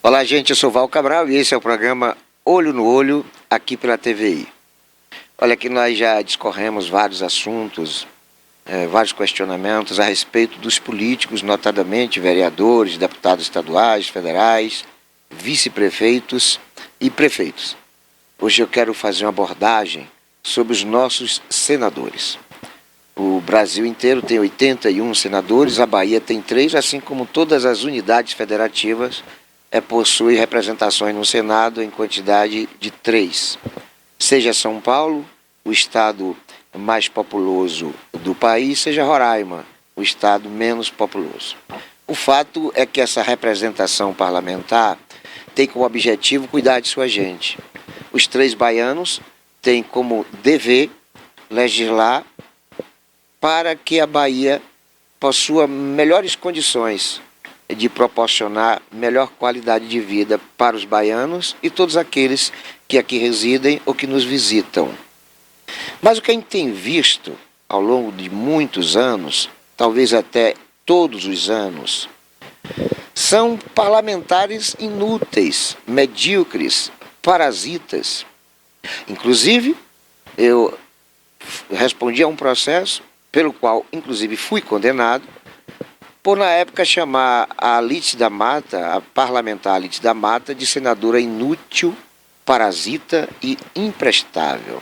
Olá, gente, eu sou Val Cabral e esse é o programa Olho no Olho, aqui pela TVI. Olha que nós já discorremos vários assuntos, vários questionamentos a respeito dos políticos, notadamente vereadores, deputados estaduais, federais, vice-prefeitos e prefeitos. Hoje eu quero fazer uma abordagem sobre os nossos senadores. O Brasil inteiro tem 81 senadores, a Bahia tem 3, assim como todas as unidades federativas possui representações no Senado em quantidade de 3. Seja São Paulo, o estado mais populoso do país, seja Roraima, o estado menos populoso. O fato é que essa representação parlamentar tem como objetivo cuidar de sua gente. Os 3 baianos têm como dever legislar para que a Bahia possua melhores condições de proporcionar melhor qualidade de vida para os baianos e todos aqueles que aqui residem ou que nos visitam. Mas o que a gente tem visto ao longo de muitos anos, talvez até todos os anos, são parlamentares inúteis, medíocres, parasitas. Inclusive, eu respondi a um processo pelo qual, inclusive, fui condenado, por na época chamar a Lídice da Mata, a parlamentar Lídice da Mata, de senadora inútil, parasita e imprestável.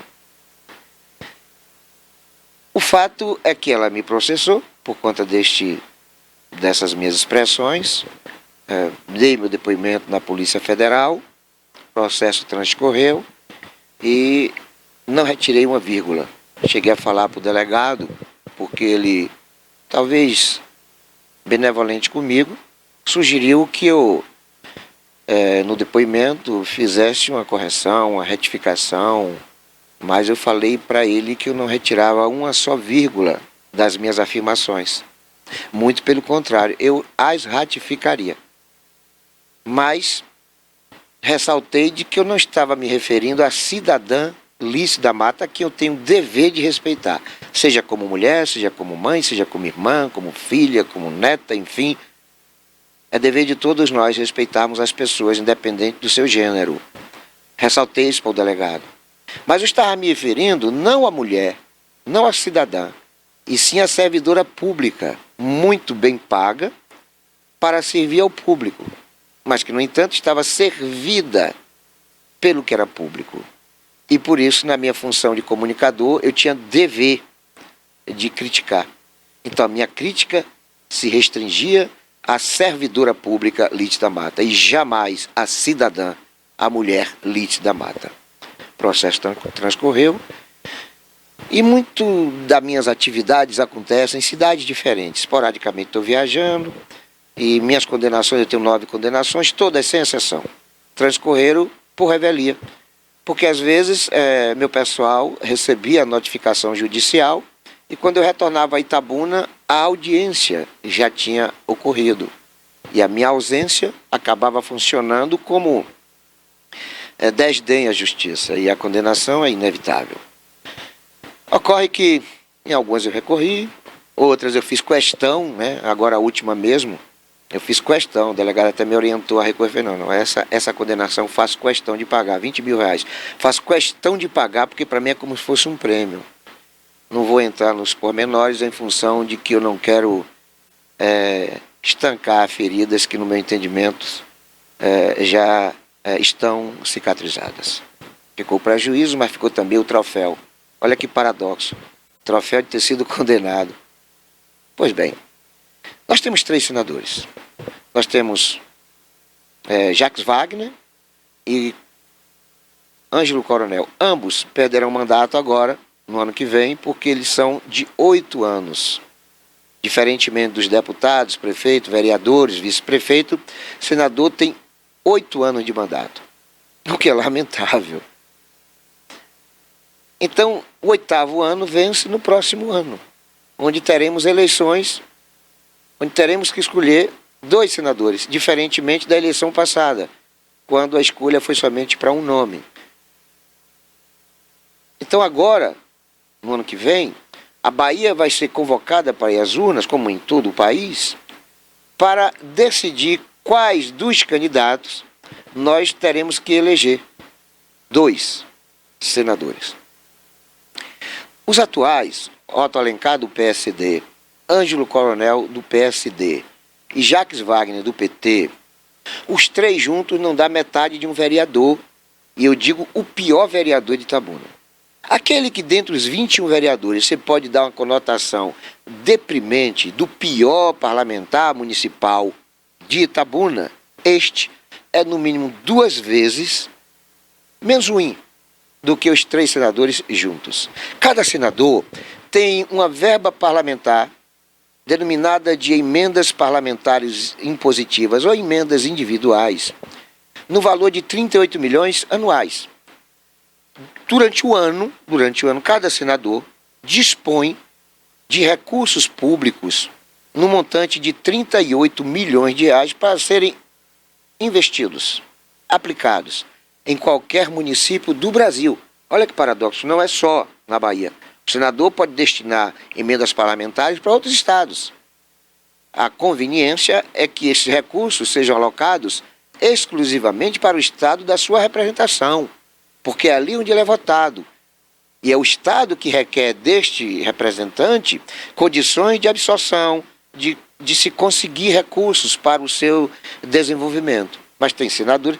O fato é que ela me processou por conta dessas minhas expressões, dei meu depoimento na Polícia Federal, o processo transcorreu e não retirei uma vírgula. Cheguei a falar para o delegado, porque ele, talvez benevolente comigo, sugeriu que eu, no depoimento, fizesse uma correção, uma retificação, mas eu falei para ele que eu não retirava uma só vírgula das minhas afirmações. Muito pelo contrário, eu as ratificaria. Mas ressaltei de que eu não estava me referindo à cidadã Lídice da Mata, que eu tenho o dever de respeitar, seja como mulher, seja como mãe, seja como irmã, como filha, como neta, enfim. É dever de todos nós respeitarmos as pessoas, independente do seu gênero. Ressaltei isso para o delegado. Mas eu estava me referindo não à mulher, não à cidadã, e sim à servidora pública, muito bem paga, para servir ao público, mas que, no entanto, estava servida pelo que era público. E por isso, na minha função de comunicador, eu tinha dever de criticar. Então, a minha crítica se restringia à servidora pública Lídice da Mata e jamais à cidadã, a mulher Lídice da Mata. O processo transcorreu e muito das minhas atividades acontecem em cidades diferentes. Esporadicamente estou viajando e minhas condenações, eu tenho 9 condenações, todas sem exceção, transcorreram por revelia. Porque às vezes meu pessoal recebia a notificação judicial e quando eu retornava a Itabuna, a audiência já tinha ocorrido. E a minha ausência acabava funcionando como desdém à justiça e a condenação é inevitável. Ocorre que em algumas eu recorri, outras eu fiz questão, agora a última mesmo, eu fiz questão, o delegado até me orientou a recorrer, não, essa condenação faço questão de pagar, 20 mil reais. Faço questão de pagar porque para mim é como se fosse um prêmio. Não vou entrar nos pormenores em função de que eu não quero estancar feridas que no meu entendimento já estão cicatrizadas. Ficou o prejuízo, mas ficou também o troféu. Olha que paradoxo, troféu de ter sido condenado. Pois bem, nós temos 3 senadores. Nós temos Jacques Wagner e Ângelo Coronel. Ambos perderão mandato agora, no ano que vem, porque eles são de 8 anos. Diferentemente dos deputados, prefeito, vereadores, vice-prefeito, senador tem 8 anos de mandato, o que é lamentável. Então, o 8º ano vence no próximo ano, onde teremos eleições, onde teremos que escolher 2 senadores, diferentemente da eleição passada, quando a escolha foi somente para um nome. Então agora, no ano que vem, a Bahia vai ser convocada para ir às urnas, como em todo o país, para decidir quais dos candidatos nós teremos que eleger 2 senadores. Os atuais, Otto Alencar, do PSD, Ângelo Coronel, do PSD e Jacques Wagner, do PT, os 3 juntos não dá metade de um vereador, e eu digo o pior vereador de Itabuna. Aquele que dentre os 21 vereadores você pode dar uma conotação deprimente do pior parlamentar municipal de Itabuna, este é no mínimo 2 vezes menos ruim do que os 3 senadores juntos. Cada senador tem uma verba parlamentar denominada de emendas parlamentares impositivas ou emendas individuais, no valor de 38 milhões anuais. Durante o ano, cada senador dispõe de recursos públicos no montante de 38 milhões de reais para serem investidos, aplicados em qualquer município do Brasil. Olha que paradoxo, não é só na Bahia. O senador pode destinar emendas parlamentares para outros estados. A conveniência é que esses recursos sejam alocados exclusivamente para o estado da sua representação, porque é ali onde ele é votado. E é o estado que requer deste representante condições de absorção, de se conseguir recursos para o seu desenvolvimento. Mas tem senadores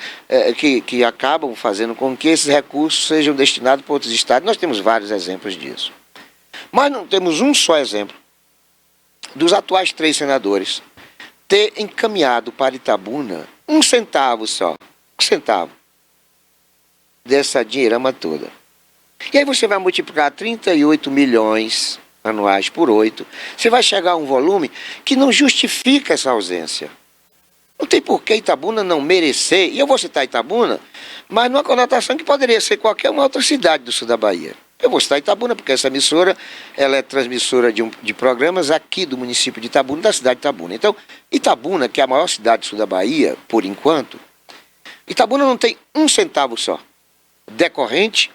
que acabam fazendo com que esses recursos sejam destinados para outros estados. Nós temos vários exemplos disso. Mas não temos um só exemplo dos atuais 3 senadores ter encaminhado para Itabuna 1 centavo só, 1 centavo dessa dinheirama toda. E aí você vai multiplicar 38 milhões anuais por 8, você vai chegar a um volume que não justifica essa ausência. Não tem por que Itabuna não merecer, e eu vou citar Itabuna, mas numa conotação que poderia ser qualquer uma outra cidade do sul da Bahia. Eu vou citar Itabuna porque essa emissora ela é transmissora de programas aqui do município de Itabuna, da cidade de Itabuna. Então, Itabuna, que é a maior cidade do sul da Bahia, por enquanto, Itabuna não tem 1 centavo só, decorrente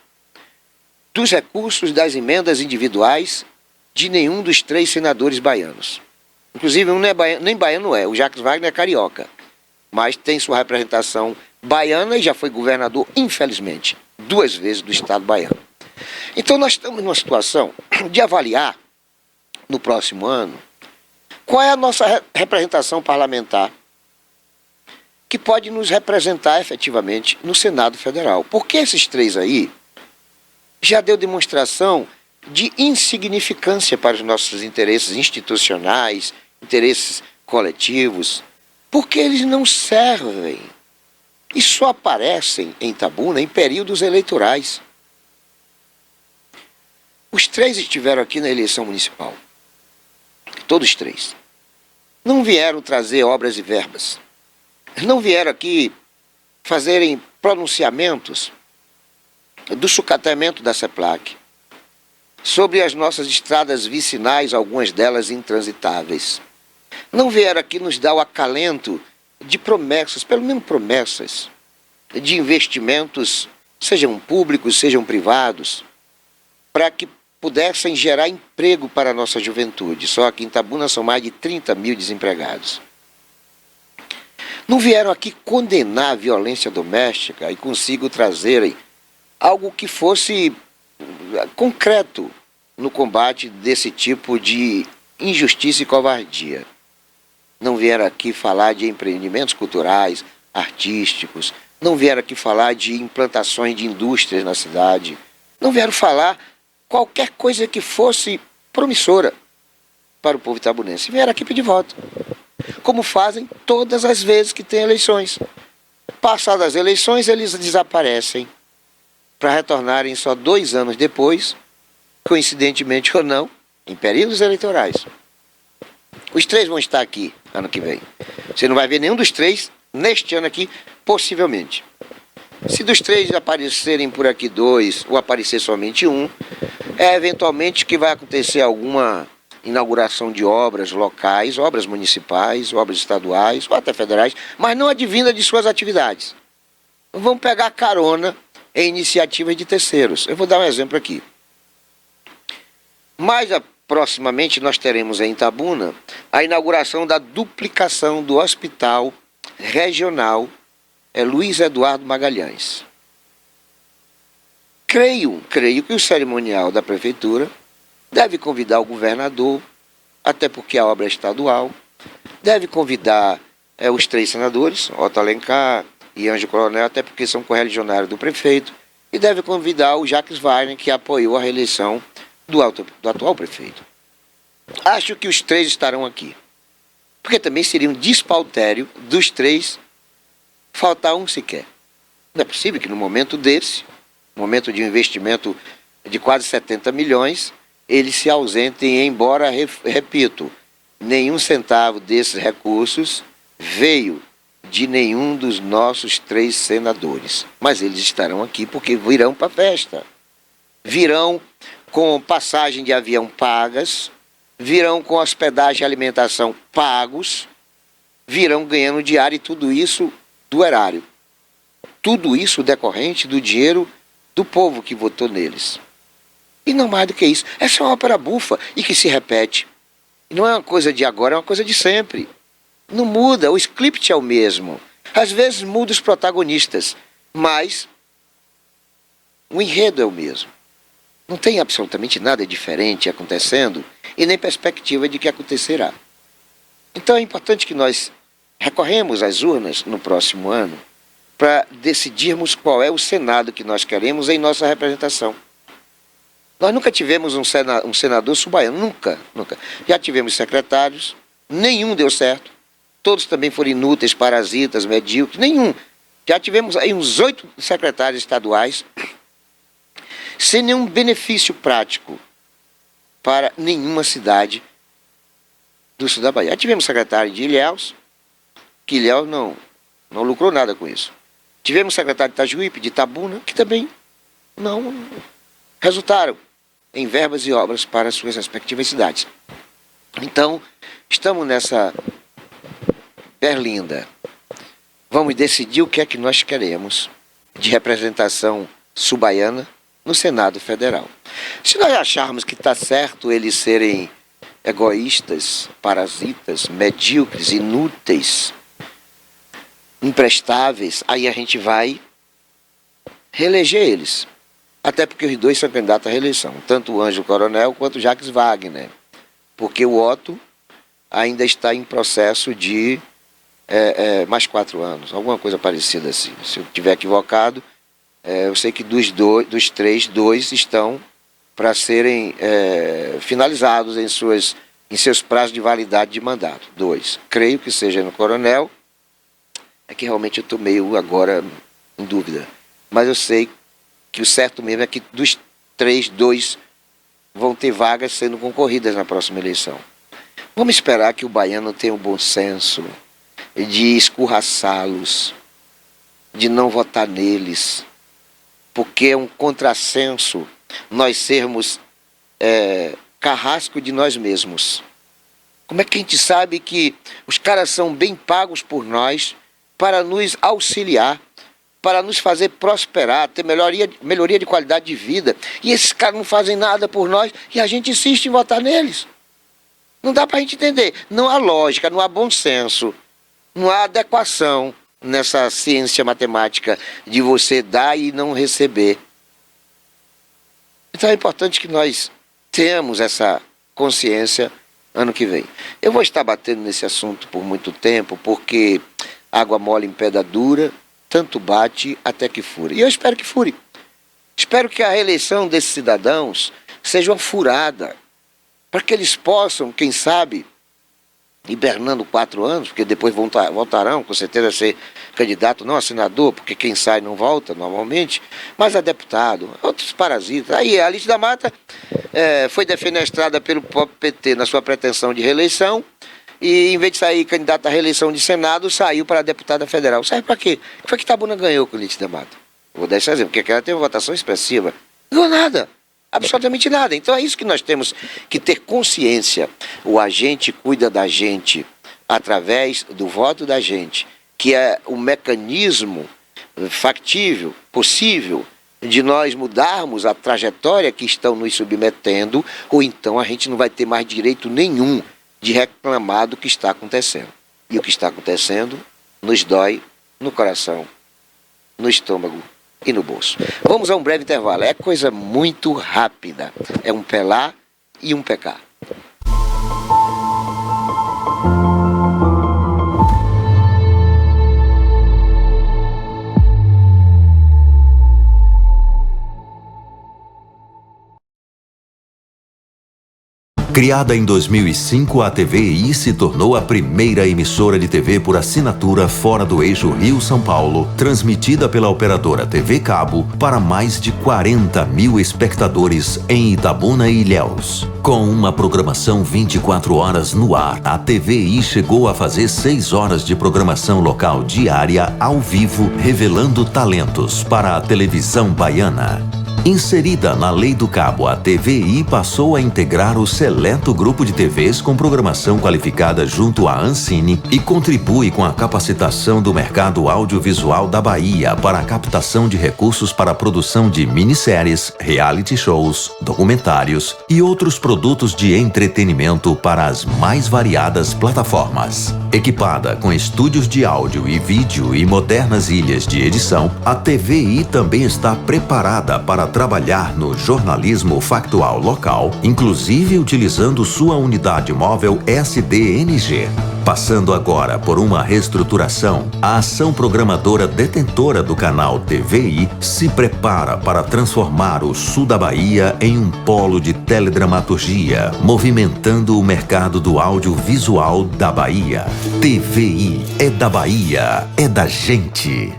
dos recursos das emendas individuais de nenhum dos 3 senadores baianos. Inclusive, um não é baiano, nem baiano é, o Jacques Wagner é carioca, mas tem sua representação baiana e já foi governador, infelizmente, 2 vezes do estado baiano. Então nós estamos numa situação de avaliar, no próximo ano, qual é a nossa representação parlamentar que pode nos representar efetivamente no Senado Federal. Porque esses 3 aí já deu demonstração de insignificância para os nossos interesses institucionais, interesses coletivos, porque eles não servem e só aparecem em Itabuna em períodos eleitorais. Os 3 estiveram aqui na eleição municipal, todos 3. Não vieram trazer obras e verbas, não vieram aqui fazerem pronunciamentos do sucateamento da CEPLAC, sobre as nossas estradas vicinais, algumas delas intransitáveis. Não vieram aqui nos dar o acalento de promessas, pelo menos promessas, de investimentos, sejam públicos, sejam privados, para que pudessem gerar emprego para a nossa juventude. Só aqui em Itabuna são mais de 30 mil desempregados. Não vieram aqui condenar a violência doméstica e consigo trazerem algo que fosse concreto no combate desse tipo de injustiça e covardia. Não vieram aqui falar de empreendimentos culturais, artísticos, não vieram aqui falar de implantações de indústrias na cidade, não vieram falar qualquer coisa que fosse promissora para o povo itabunense. Vieram aqui pedir voto, como fazem todas as vezes que tem eleições. Passadas as eleições, eles desaparecem, para retornarem só 2 anos depois, coincidentemente ou não, em períodos eleitorais. Os 3 vão estar aqui ano que vem. Você não vai ver nenhum dos 3 neste ano aqui, possivelmente. Se dos 3 aparecerem por aqui 2, ou aparecer somente um, é eventualmente que vai acontecer alguma inauguração de obras locais, obras municipais, obras estaduais, ou até federais, mas não advinda de suas atividades. Vão pegar carona em iniciativas de terceiros. Eu vou dar um exemplo aqui. Mais proximamente nós teremos em Itabuna a inauguração da duplicação do Hospital Regional é Luiz Eduardo Magalhães. Creio que o cerimonial da prefeitura deve convidar o governador, até porque a obra é estadual, deve convidar os 3 senadores, Otto Alencar e Ângelo Coronel, até porque são correligionários do prefeito, e deve convidar o Jacques Wagner, que apoiou a reeleição do atual prefeito. Acho que os 3 estarão aqui, porque também seria um despautério dos 3 faltar um sequer. Não é possível que no momento desse, momento de um investimento de quase 70 milhões, eles se ausentem, embora, repito, nenhum centavo desses recursos veio de nenhum dos nossos 3 senadores. Mas eles estarão aqui porque virão para a festa. Virão com passagem de avião pagas, virão com hospedagem e alimentação pagos, virão ganhando diário, e tudo isso do erário. Tudo isso decorrente do dinheiro do povo que votou neles. E não mais do que isso. Essa é uma ópera bufa e que se repete. E não é uma coisa de agora, é uma coisa de sempre. Não muda, o script é o mesmo. Às vezes muda os protagonistas, mas o enredo é o mesmo. Não tem absolutamente nada diferente acontecendo e nem perspectiva de que acontecerá. Então é importante que nós recorremos às urnas no próximo ano para decidirmos qual é o Senado que nós queremos em nossa representação. Nós nunca tivemos um senador subaiano, nunca. Já tivemos secretários, nenhum deu certo, todos também foram inúteis, parasitas, medíocres, nenhum. Já tivemos aí uns 8 secretários estaduais, sem nenhum benefício prático para nenhuma cidade do sul da Bahia. Já tivemos secretário de Ilhéus, que Ilhéus não lucrou nada com isso. Tivemos secretário de Itajuípe, de Itabuna, que também não resultaram em verbas e obras para suas respectivas cidades. Então, estamos nessa berlinda. Vamos decidir o que é que nós queremos de representação subaiana no Senado Federal. Se nós acharmos que está certo eles serem egoístas, parasitas, medíocres, inúteis, imprestáveis, aí a gente vai reeleger eles. Até porque os 2 são candidatos à reeleição, tanto o Ângelo Coronel quanto o Jacques Wagner, porque o Otto ainda está em processo de mais 4 anos, alguma coisa parecida assim. Se eu estiver equivocado, eu sei que dos 3, 2 estão para serem finalizados em seus prazos de validade de mandato. 2. Creio que seja no Coronel, é que realmente eu estou meio agora em dúvida. Mas eu sei que o certo mesmo é que dos 3, 2 vão ter vagas sendo concorridas na próxima eleição. Vamos esperar que o baiano tenha o bom senso de escorraçá-los, de não votar neles, porque é um contrassenso nós sermos carrasco de nós mesmos. Como é que a gente sabe que os caras são bem pagos por nós para nos auxiliar, para nos fazer prosperar, ter melhoria de qualidade de vida, e esses caras não fazem nada por nós e a gente insiste em votar neles? Não dá para a gente entender. Não há lógica, não há bom senso, não há adequação nessa ciência matemática de você dar e não receber. Então é importante que nós tenhamos essa consciência ano que vem. Eu vou estar batendo nesse assunto por muito tempo, porque água mole em pedra dura, tanto bate até que fure. E eu espero que fure. Espero que a reeleição desses cidadãos seja uma furada, para que eles possam, quem sabe, hibernando 4 anos, porque depois voltarão, com certeza, a ser candidato, não a senador, porque quem sai não volta normalmente, mas a deputado, outros parasitas. Aí a Alice da Mata foi defenestrada pelo próprio PT na sua pretensão de reeleição, e em vez de sair candidata à reeleição de Senado, saiu para a deputada federal. Serve para quê? O que foi que Itabuna ganhou com a Alice da Mata? Vou dar esse exemplo, porque ela teve uma votação expressiva. Não ganhou nada. Absolutamente nada. Então é isso que nós temos que ter consciência. O agente cuida da gente através do voto da gente, que é o mecanismo factível, possível, de nós mudarmos a trajetória que estão nos submetendo, ou então a gente não vai ter mais direito nenhum de reclamar do que está acontecendo. E o que está acontecendo nos dói no coração no estômago e no bolso. Vamos a um breve intervalo. É coisa muito rápida. É um pelar e um pecar. Criada em 2005, a TVI se tornou a primeira emissora de TV por assinatura fora do eixo Rio-São Paulo, transmitida pela operadora TV Cabo para mais de 40 mil espectadores em Itabuna e Ilhéus. Com uma programação 24 horas no ar, a TVI chegou a fazer 6 horas de programação local diária ao vivo, revelando talentos para a televisão baiana. Inserida na Lei do Cabo, a TVI passou a integrar o seleto grupo de TVs com programação qualificada junto à Ancine e contribui com a capacitação do mercado audiovisual da Bahia para a captação de recursos para a produção de minisséries, reality shows, documentários e outros produtos de entretenimento para as mais variadas plataformas. Equipada com estúdios de áudio e vídeo e modernas ilhas de edição, a TVI também está preparada para trabalhar no jornalismo factual local, inclusive utilizando sua unidade móvel SDNG. Passando agora por uma reestruturação, a ação programadora detentora do canal TVI se prepara para transformar o sul da Bahia em um polo de teledramaturgia, movimentando o mercado do audiovisual da Bahia. TVI é da Bahia, é da gente.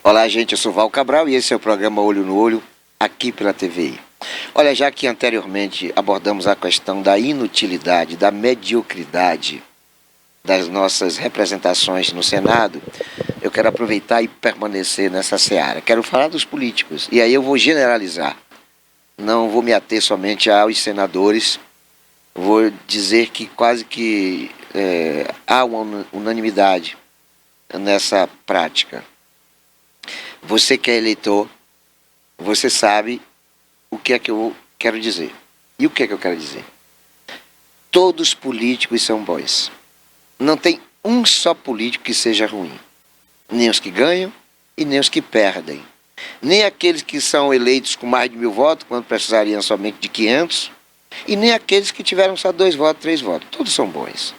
Olá, gente, eu sou Val Cabral e esse é o programa Olho no Olho, aqui pela TVI. Olha, já que anteriormente abordamos a questão da inutilidade, da mediocridade das nossas representações no Senado, eu quero aproveitar e permanecer nessa seara. Quero falar dos políticos, e aí eu vou generalizar. Não vou me ater somente aos senadores, vou dizer que quase que há uma unanimidade nessa prática. Você que é eleitor, você sabe o que é que eu quero dizer. E o que é que eu quero dizer? Todos os políticos são bons. Não tem um só político que seja ruim. Nem os que ganham e nem os que perdem. Nem aqueles que são eleitos com mais de 1000 votos, quando precisariam somente de 500. E nem aqueles que tiveram só 2 votos, 3 votos. Todos são bons.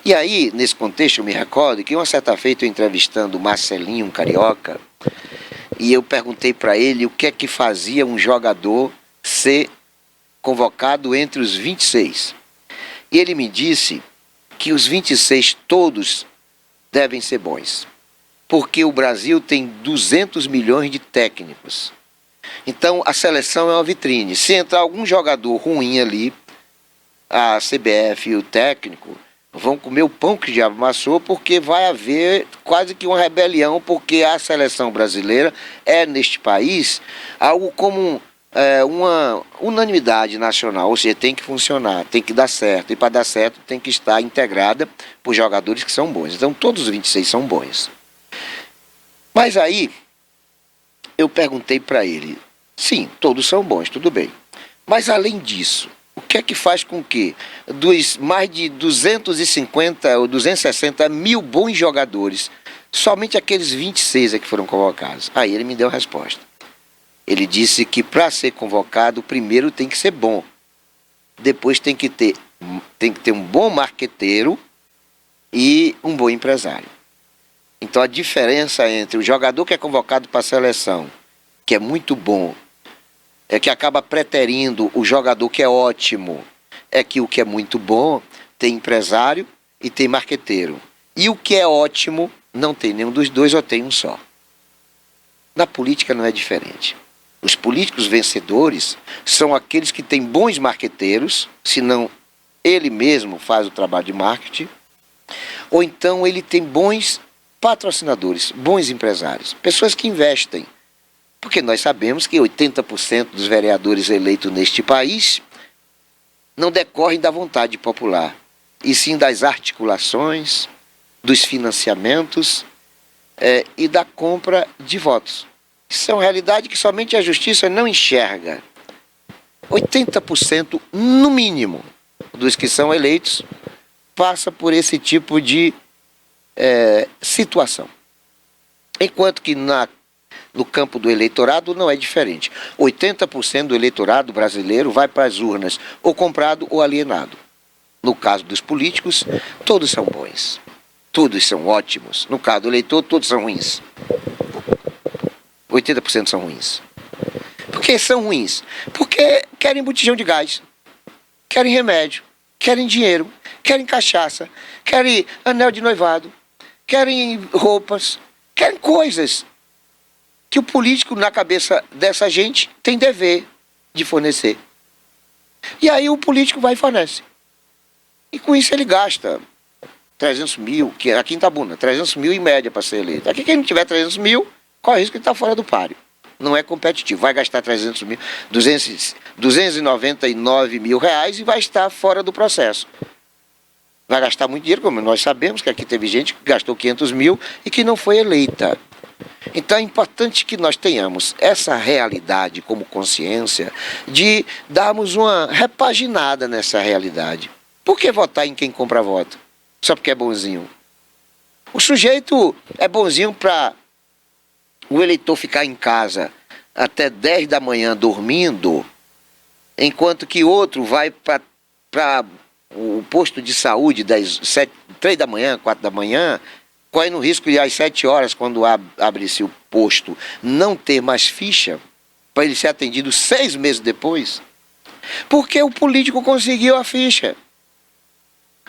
E aí, nesse contexto, eu me recordo que uma certa feita eu entrevistando o Marcelinho, um carioca, e eu perguntei para ele o que é que fazia um jogador ser convocado entre os 26. E ele me disse que os 26 todos devem ser bons, porque o Brasil tem 200 milhões de técnicos. Então a seleção é uma vitrine. Se entrar algum jogador ruim ali, a CBF e o técnico vão comer o pão que o diabo amassou, porque vai haver quase que uma rebelião, porque a seleção brasileira é, neste país, algo como uma unanimidade nacional, ou seja, tem que funcionar, tem que dar certo, e para dar certo tem que estar integrada por jogadores que são bons. Então todos os 26 são bons. Mas aí, eu perguntei para ele, sim, todos são bons, tudo bem, mas além disso, o que é que faz com que dos mais de 250 ou 260 mil bons jogadores, somente aqueles 26 é que foram convocados? Aí ele me deu a resposta. Ele disse que para ser convocado, primeiro tem que ser bom. Depois tem que ter um bom marqueteiro e um bom empresário. Então a diferença entre o jogador que é convocado para a seleção, que é muito bom, é que acaba preterindo o jogador que é ótimo, é que o que é muito bom tem empresário e tem marqueteiro. E o que é ótimo não tem nenhum dos dois ou tem um só. Na política não é diferente. Os políticos vencedores são aqueles que têm bons marqueteiros, senão ele mesmo faz o trabalho de marketing, ou então ele tem bons patrocinadores, bons empresários, pessoas que investem. Porque nós sabemos que 80% dos vereadores eleitos neste país não decorrem da vontade popular, e sim das articulações, dos financiamentos e da compra de votos. Isso é uma realidade que somente a justiça não enxerga. 80% no mínimo dos que são eleitos passa por esse tipo de situação. Enquanto que no campo do eleitorado não é diferente. 80% do eleitorado brasileiro vai para as urnas ou comprado ou alienado. No caso dos políticos, todos são bons. Todos são ótimos. No caso do eleitor, todos são ruins. 80% são ruins. Por que são ruins? Porque querem botijão de gás, querem remédio, querem dinheiro, querem cachaça, querem anel de noivado, querem roupas, querem coisas que o político, na cabeça dessa gente, tem dever de fornecer. E aí o político vai e fornece. E com isso ele gasta 300 mil, que aqui em Itabuna, 300 mil em média para ser eleito. Aqui quem não tiver 300 mil, corre o risco de estar fora do páreo. Não é competitivo. Vai gastar 300 mil, 299 mil reais e vai estar fora do processo. Vai gastar muito dinheiro, como nós sabemos que aqui teve gente que gastou 500 mil e que não foi eleita. Então é importante que nós tenhamos essa realidade como consciência de darmos uma repaginada nessa realidade. Por que votar em quem compra voto? Só porque é bonzinho. O sujeito é bonzinho para o eleitor ficar em casa até 10 da manhã dormindo, enquanto que outro vai para o posto de saúde das 3 da manhã, 4 da manhã, correndo o risco de às 7 horas, quando abre-se o posto, não ter mais ficha, para ele ser atendido 6 meses depois, porque o político conseguiu a ficha.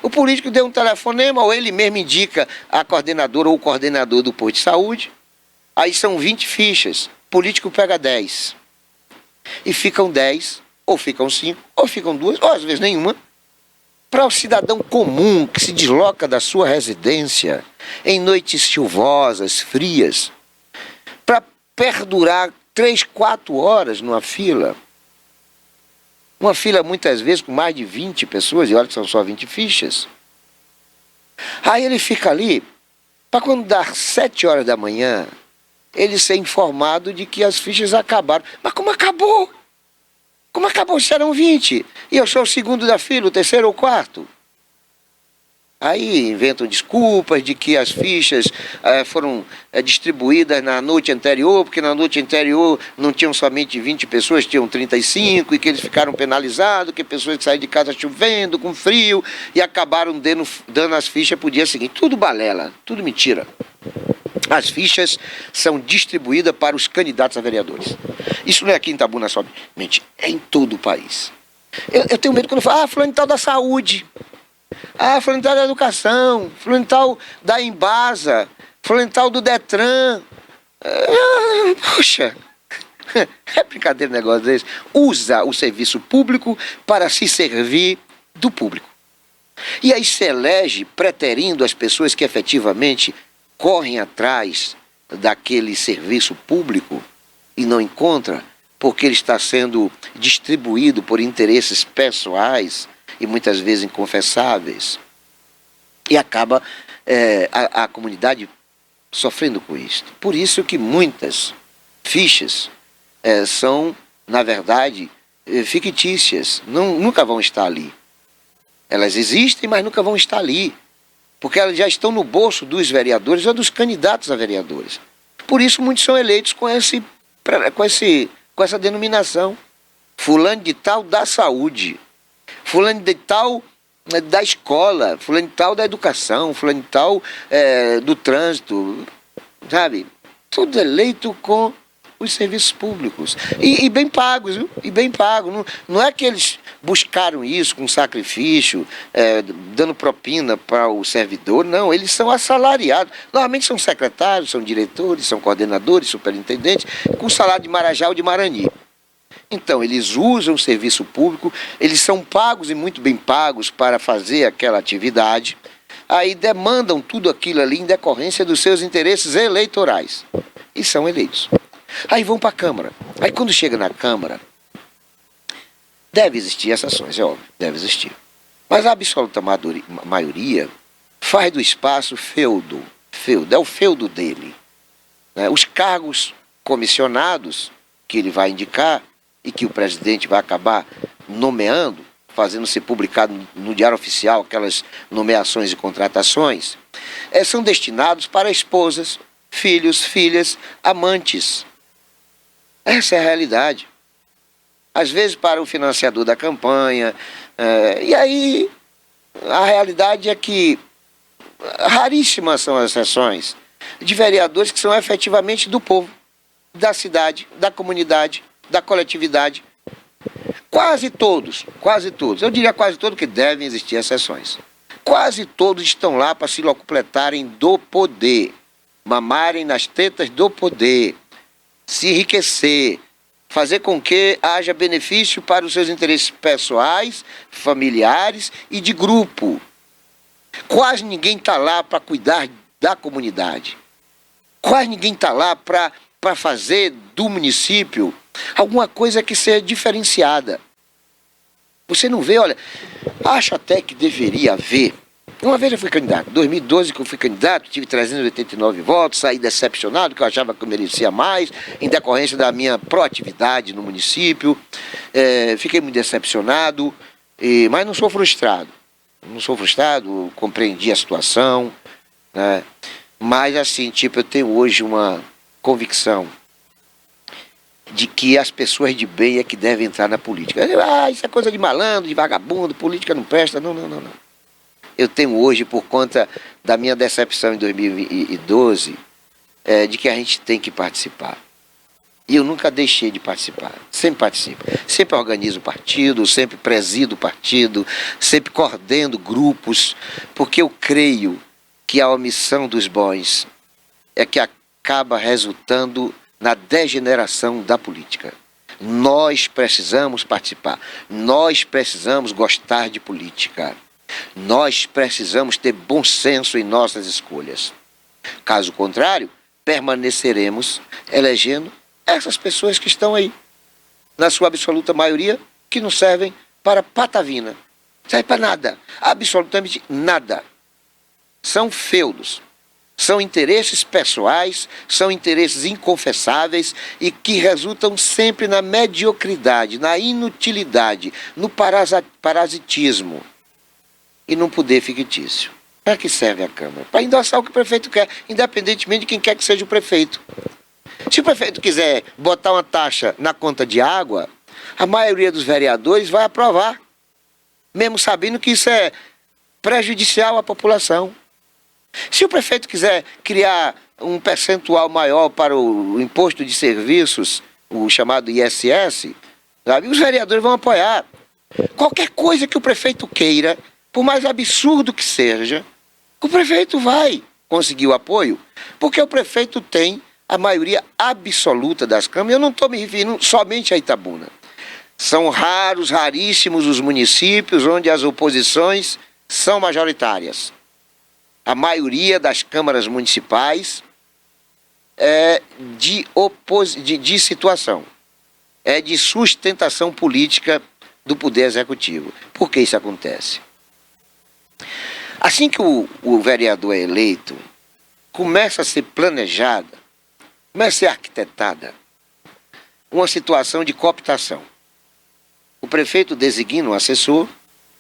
O político deu um telefonema, ou ele mesmo indica a coordenadora ou o coordenador do posto de saúde. Aí são 20 fichas, o político pega 10. E ficam 10, ou ficam 5, ou ficam 2, ou às vezes nenhuma. Para o cidadão comum que se desloca da sua residência em noites chuvosas, frias, para perdurar 3, 4 horas numa fila. Uma fila muitas vezes com mais de 20 pessoas, e olha que são só 20 fichas. Aí ele fica ali, para quando dar 7 horas da manhã, ele ser informado de que as fichas acabaram. Mas como acabou? Como acabou? Serão 20. E eu sou o segundo da fila, o terceiro ou quarto. Aí inventam desculpas de que as fichas foram distribuídas na noite anterior, porque na noite anterior não tinham somente 20 pessoas, tinham 35, e que eles ficaram penalizados, que pessoas que saíram de casa chovendo, com frio, e acabaram dando as fichas para o dia seguinte. Tudo balela, tudo mentira. As fichas são distribuídas para os candidatos a vereadores. Isso não é aqui em Itabuna somente, é em todo o país. Eu tenho medo quando eu falo, fulano tal da saúde, fulano tal da educação, fulano tal da Embasa, fulano tal do Detran. Poxa, é brincadeira um negócio desse. Usa o serviço público para se servir do público. E aí se elege preterindo as pessoas que efetivamente correm atrás daquele serviço público e não encontra, porque ele está sendo distribuído por interesses pessoais e muitas vezes inconfessáveis. E acaba a comunidade sofrendo com isso. Por isso que muitas fichas são, na verdade, fictícias, nunca vão estar ali. Elas existem, mas nunca vão estar ali, porque elas já estão no bolso dos vereadores ou dos candidatos a vereadores. Por isso muitos são eleitos com essa denominação. Fulano de tal da saúde, fulano de tal da escola, fulano de tal da educação, fulano de tal do trânsito, sabe? Tudo eleito com os serviços públicos. E bem pagos, viu? E bem pagos. Não é que eles buscaram isso com sacrifício, dando propina para o servidor, não. Eles são assalariados. Normalmente são secretários, são diretores, são coordenadores, superintendentes, com salário de Marajá ou de Marani. Então, eles usam o serviço público, eles são pagos e muito bem pagos para fazer aquela atividade, aí demandam tudo aquilo ali em decorrência dos seus interesses eleitorais. E são eleitos. Aí vão para a Câmara. Aí quando chega na Câmara, deve existir exceções, é óbvio, deve existir. Mas a absoluta maioria faz do espaço feudo. É o feudo dele. Né? Os cargos comissionados que ele vai indicar e que o presidente vai acabar nomeando, fazendo ser publicado no Diário Oficial aquelas nomeações e contratações, são destinados para esposas, filhos, filhas, amantes. Essa é a realidade. Às vezes para o financiador da campanha, e aí a realidade é que raríssimas são as exceções de vereadores que são efetivamente do povo, da cidade, da comunidade, da coletividade. Quase todos, eu diria quase todos, que devem existir exceções. Quase todos estão lá para se locupletarem do poder, mamarem nas tetas do poder, se enriquecer, fazer com que haja benefício para os seus interesses pessoais, familiares e de grupo. Quase ninguém está lá para cuidar da comunidade. Quase ninguém está lá para fazer do município alguma coisa que seja diferenciada. Você não vê, olha, acho até que deveria haver. Uma vez eu fui candidato, em 2012 que eu fui candidato, tive 389 votos, saí decepcionado, que eu achava que eu merecia mais, em decorrência da minha proatividade no município. Fiquei muito decepcionado, mas não sou frustrado. Não sou frustrado, compreendi a situação, né? Mas assim, tipo, eu tenho hoje uma convicção de que as pessoas de bem é que devem entrar na política. Isso é coisa de malandro, de vagabundo, política não presta. Não. Eu tenho hoje, por conta da minha decepção em 2012, de que a gente tem que participar. E eu nunca deixei de participar, sempre participo. Sempre organizo partido, sempre presido o partido, sempre coordeno grupos, porque eu creio que a omissão dos bons é que acaba resultando na degeneração da política. Nós precisamos participar, nós precisamos gostar de política, nós precisamos ter bom senso em nossas escolhas. Caso contrário, permaneceremos elegendo essas pessoas que estão aí, na sua absoluta maioria, que não servem para patavina, não serve para nada, absolutamente nada. São feudos, são interesses pessoais, são interesses inconfessáveis e que resultam sempre na mediocridade, na inutilidade, no parasitismo e num poder fictício. Para que serve a Câmara? Para endossar o que o prefeito quer, independentemente de quem quer que seja o prefeito. Se o prefeito quiser botar uma taxa na conta de água, a maioria dos vereadores vai aprovar, mesmo sabendo que isso é prejudicial à população. Se o prefeito quiser criar um percentual maior para o imposto de serviços, o chamado ISS, sabe, os vereadores vão apoiar. Qualquer coisa que o prefeito queira, por mais absurdo que seja, o prefeito vai conseguir o apoio, porque o prefeito tem a maioria absoluta das câmaras. Eu não estou me referindo somente a Itabuna. São raros, raríssimos os municípios onde as oposições são majoritárias. A maioria das câmaras municipais é de situação, é de sustentação política do poder executivo. Por que isso acontece? Assim que o vereador é eleito, começa a ser planejada, começa a ser arquitetada uma situação de cooptação. O prefeito designa um assessor,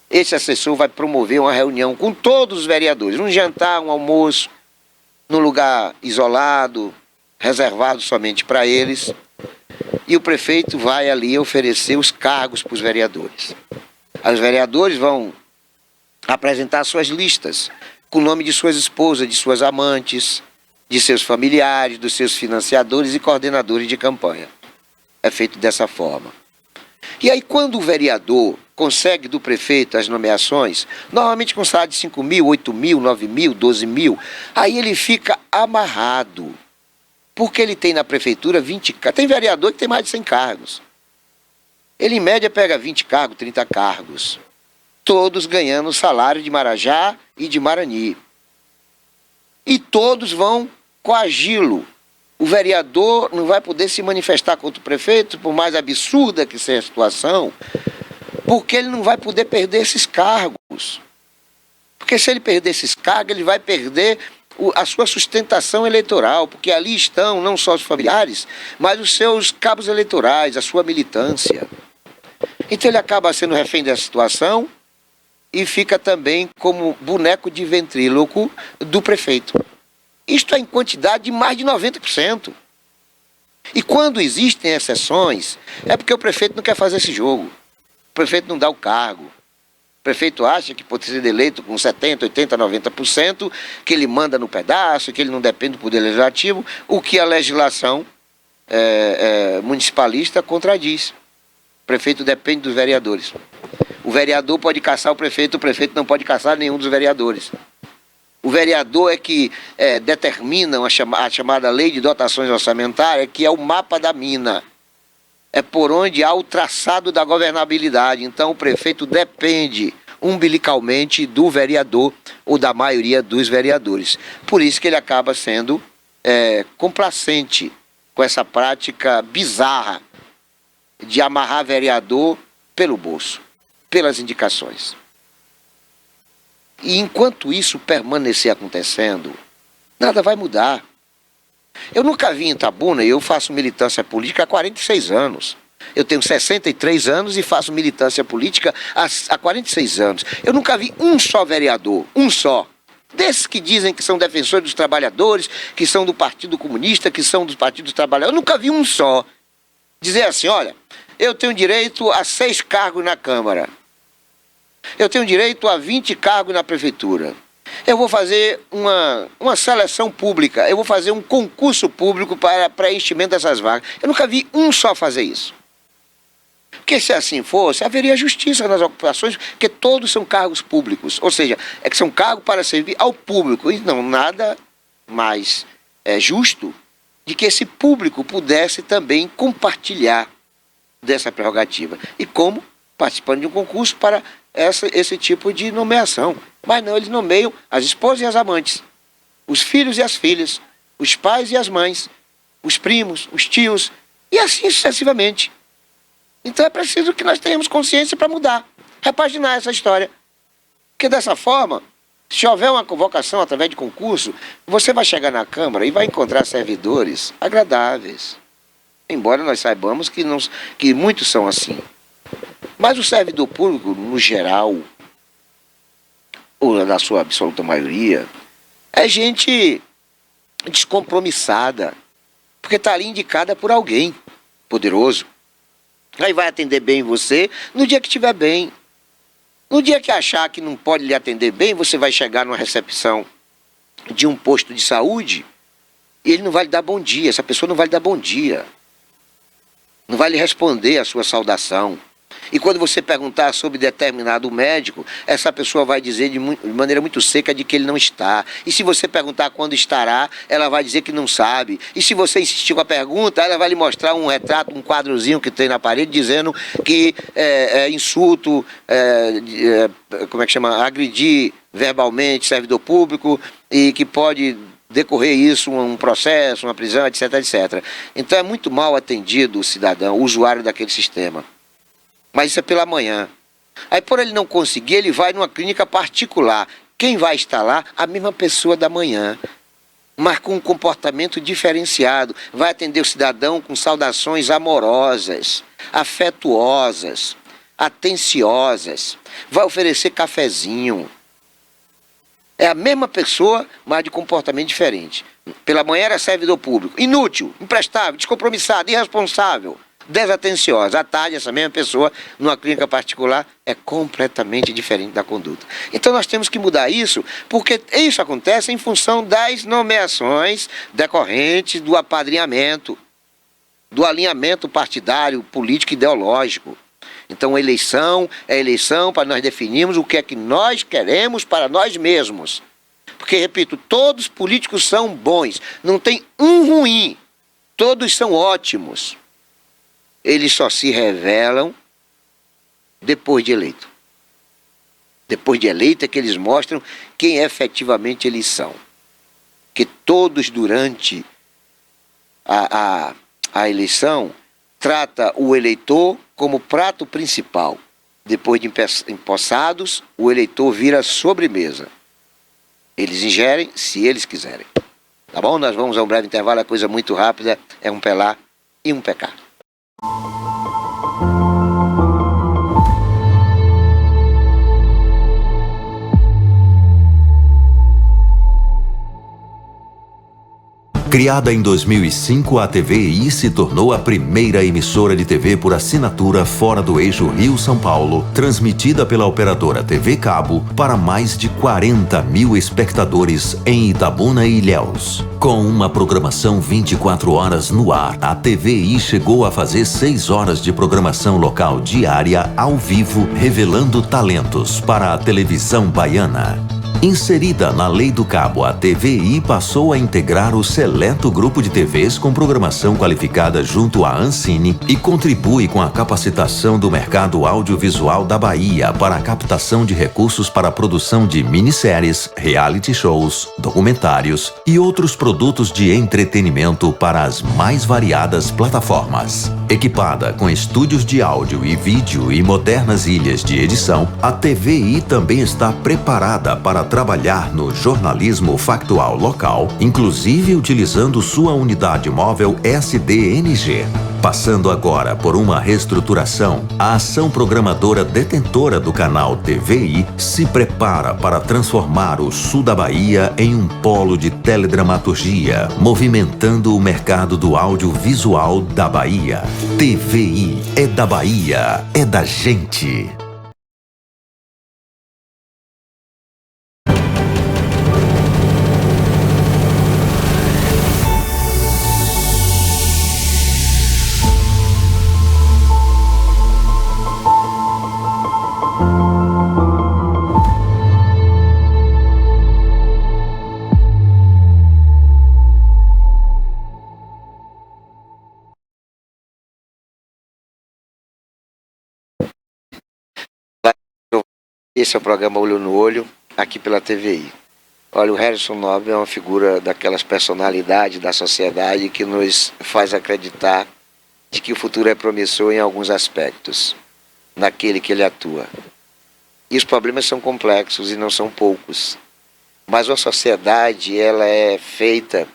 esse assessor vai promover uma reunião com todos os vereadores, um jantar, um almoço, num lugar isolado, reservado somente para eles, e o prefeito vai ali oferecer os cargos para os vereadores. Os vereadores vão apresentar suas listas, com o nome de suas esposas, de suas amantes, de seus familiares, dos seus financiadores e coordenadores de campanha. É feito dessa forma. E aí, quando o vereador consegue do prefeito as nomeações, normalmente com salário de 5 mil, 8 mil, 9 mil, 12 mil, aí ele fica amarrado. Porque ele tem na prefeitura 20 cargos. Tem vereador que tem mais de 100 cargos. Ele, em média, pega 20 cargos, 30 cargos. Todos ganhando o salário de Marajá e de Marani. E todos vão coagi-lo. O vereador não vai poder se manifestar contra o prefeito, por mais absurda que seja a situação, porque ele não vai poder perder esses cargos. Porque se ele perder esses cargos, ele vai perder a sua sustentação eleitoral, porque ali estão não só os familiares, mas os seus cabos eleitorais, a sua militância. Então ele acaba sendo refém dessa situação e fica também como boneco de ventríloco do prefeito. Isto é em quantidade de mais de 90%. E quando existem exceções, é porque o prefeito não quer fazer esse jogo. O prefeito não dá o cargo. O prefeito acha que por ter sido eleito com 70%, 80%, 90%, que ele manda no pedaço, que ele não depende do poder legislativo, o que a legislação municipalista contradiz. O prefeito depende dos vereadores. O vereador pode caçar o prefeito não pode caçar nenhum dos vereadores. O vereador é que determina a chamada lei de dotações orçamentárias, que é o mapa da mina. É por onde há o traçado da governabilidade. Então o prefeito depende umbilicalmente do vereador ou da maioria dos vereadores. Por isso que ele acaba sendo complacente com essa prática bizarra de amarrar vereador pelo bolso, pelas indicações. E enquanto isso permanecer acontecendo, nada vai mudar. Eu nunca vi em Itabuna, e eu faço militância política há 46 anos. Eu tenho 63 anos e faço militância política há 46 anos. Eu nunca vi um só vereador, um só, desses que dizem que são defensores dos trabalhadores, que são do Partido Comunista, que são do Partido dos Trabalhadores. Eu nunca vi um só dizer assim, olha, eu tenho direito a 6 cargos na Câmara. Eu tenho direito a 20 cargos na Prefeitura. Eu vou fazer uma seleção pública, eu vou fazer um concurso público para preenchimento dessas vagas. Eu nunca vi um só fazer isso. Porque se assim fosse, haveria justiça nas ocupações, porque todos são cargos públicos. Ou seja, é que são cargos para servir ao público. E não, nada mais justo de que esse público pudesse também compartilhar dessa prerrogativa. E como? Participando de um concurso para esse tipo de nomeação. Mas não, eles nomeiam as esposas e as amantes, os filhos e as filhas, os pais e as mães, os primos, os tios, e assim sucessivamente. Então é preciso que nós tenhamos consciência para mudar, repaginar essa história. Porque dessa forma, se houver uma convocação através de concurso, você vai chegar na Câmara e vai encontrar servidores agradáveis. Embora nós saibamos que muitos são assim. Mas o servidor público, no geral, ou na sua absoluta maioria, é gente descompromissada, porque está ali indicada por alguém poderoso. Aí vai atender bem você no dia que estiver bem. No dia que achar que não pode lhe atender bem, você vai chegar numa recepção de um posto de saúde e ele não vai lhe dar bom dia, essa pessoa não vai lhe dar bom dia. Não vai lhe responder a sua saudação. E quando você perguntar sobre determinado médico, essa pessoa vai dizer de maneira muito seca de que ele não está. E se você perguntar quando estará, ela vai dizer que não sabe. E se você insistir com a pergunta, ela vai lhe mostrar um retrato, um quadrozinho que tem na parede, dizendo que é insulto, como é que chama? Agredir verbalmente servidor público e que pode decorrer isso, um processo, uma prisão, etc, etc. Então é muito mal atendido o cidadão, o usuário daquele sistema. Mas isso é pela manhã. Aí por ele não conseguir, ele vai numa clínica particular. Quem vai estar lá? A mesma pessoa da manhã. Mas com um comportamento diferenciado. Vai atender o cidadão com saudações amorosas, afetuosas, atenciosas. Vai oferecer cafezinho. É a mesma pessoa, mas de comportamento diferente. Pela manhã era servidor público. Inútil, imprestável, descompromissado, irresponsável, desatenciosa. À tarde, essa mesma pessoa, numa clínica particular, é completamente diferente da conduta. Então nós temos que mudar isso, porque isso acontece em função das nomeações decorrentes do apadrinhamento, do alinhamento partidário, político e ideológico. Então a eleição é eleição para nós definirmos o que é que nós queremos para nós mesmos. Porque, repito, todos os políticos são bons, não tem um ruim, todos são ótimos. Eles só se revelam depois de eleito. Depois de eleito é que eles mostram quem efetivamente eles são. Que todos durante a eleição trata o eleitor como prato principal. Depois de empossados, o eleitor vira sobremesa. Eles ingerem se eles quiserem. Tá bom? Nós vamos a um breve intervalo, é coisa muito rápida, é um pelar e um pecar. Criada em 2005, a TVI se tornou a primeira emissora de TV por assinatura fora do eixo Rio-São Paulo, transmitida pela operadora TV Cabo para mais de 40 mil espectadores em Itabuna e Ilhéus. Com uma programação 24 horas no ar, a TVI chegou a fazer 6 horas de programação local diária ao vivo, revelando talentos para a televisão baiana. Inserida na Lei do Cabo, a TVI passou a integrar o seleto grupo de TVs com programação qualificada junto à Ancine e contribui com a capacitação do mercado audiovisual da Bahia para a captação de recursos para a produção de minisséries, reality shows, documentários e outros produtos de entretenimento para as mais variadas plataformas. Equipada com estúdios de áudio e vídeo e modernas ilhas de edição, a TVI também está preparada para trabalhar no jornalismo factual local, inclusive utilizando sua unidade móvel SDNG. Passando agora por uma reestruturação, a ação programadora detentora do canal TVI se prepara para transformar o sul da Bahia em um polo de teledramaturgia, movimentando o mercado do audiovisual da Bahia. TVI é da Bahia, é da gente. Esse é o programa Olho no Olho, aqui pela TVI. Olha, o Harrison Nobre é uma figura daquelas personalidades da sociedade que nos faz acreditar de que o futuro é promissor em alguns aspectos, naquele que ele atua. E os problemas são complexos e não são poucos. Mas a sociedade, ela é feita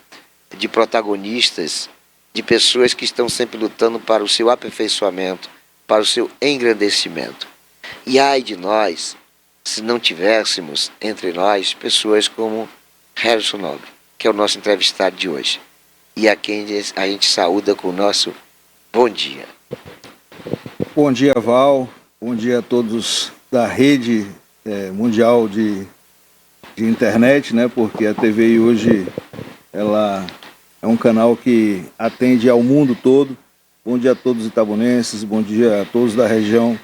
de protagonistas, de pessoas que estão sempre lutando para o seu aperfeiçoamento, para o seu engrandecimento. E ai de nós, se não tivéssemos entre nós pessoas como Harrison Nobre, que é o nosso entrevistado de hoje, e a quem a gente saúda com o nosso bom dia. Bom dia, Val. Bom dia a todos da rede mundial de internet, né? Porque a TVI hoje ela é um canal que atende ao mundo todo. Bom dia a todos os itabunenses, bom dia a todos da região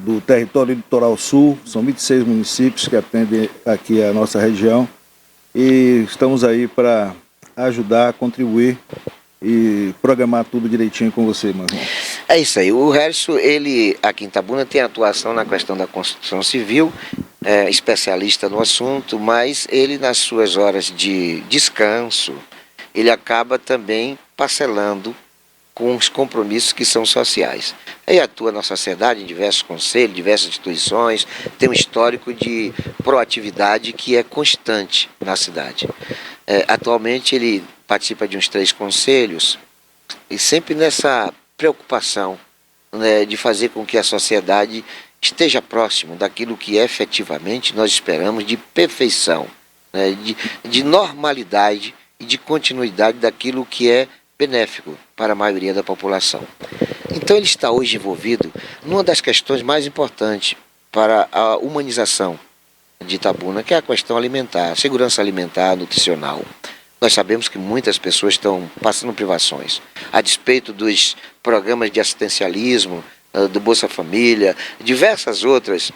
do território litoral sul. São 26 municípios que atendem aqui a nossa região e estamos aí para ajudar, contribuir e programar tudo direitinho com você, meu irmão. É isso aí. O Harrison, ele aqui em Itabuna tem atuação na questão da construção civil, especialista no assunto, mas ele nas suas horas de descanso, ele acaba também parcelando com os compromissos que são sociais. Ele atua na sociedade, em diversos conselhos, diversas instituições, tem um histórico de proatividade que é constante na cidade. Atualmente ele participa de uns 3 conselhos e sempre nessa preocupação, né, de fazer com que a sociedade esteja próximo daquilo que efetivamente nós esperamos de perfeição, né, de normalidade e de continuidade daquilo que é benéfico para a maioria da população. Então ele está hoje envolvido numa das questões mais importantes para a humanização de Itabuna, que é a questão alimentar, segurança alimentar, nutricional. Nós sabemos que muitas pessoas estão passando privações, a despeito dos programas de assistencialismo, do Bolsa Família, diversas outras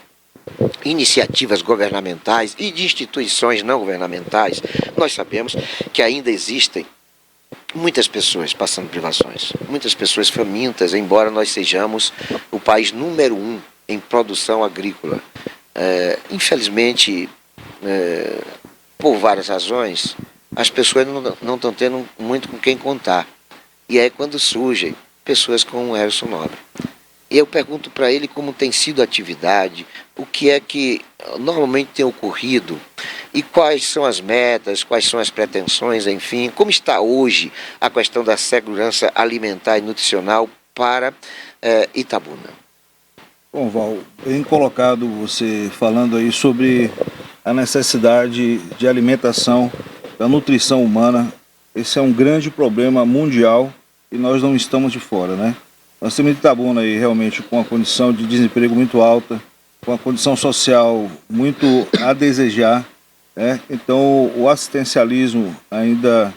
iniciativas governamentais e de instituições não governamentais. Nós sabemos que ainda existem muitas pessoas passando privações, muitas pessoas famintas, embora nós sejamos o país número 1 em produção agrícola. Infelizmente, por várias razões, as pessoas não estão tendo muito com quem contar. E é quando surgem pessoas como o Harrison Nobre. E eu pergunto para ele como tem sido a atividade, o que é que normalmente tem ocorrido E quais são as metas, quais são as pretensões, enfim, como está hoje a questão da segurança alimentar e nutricional para Itabuna? Bom, Val, bem colocado você falando aí sobre a necessidade de alimentação, da nutrição humana. Esse é um grande problema mundial e nós não estamos de fora, né? Nós temos Itabuna aí realmente com uma condição de desemprego muito alta, com uma condição social muito a desejar, né? Então o assistencialismo ainda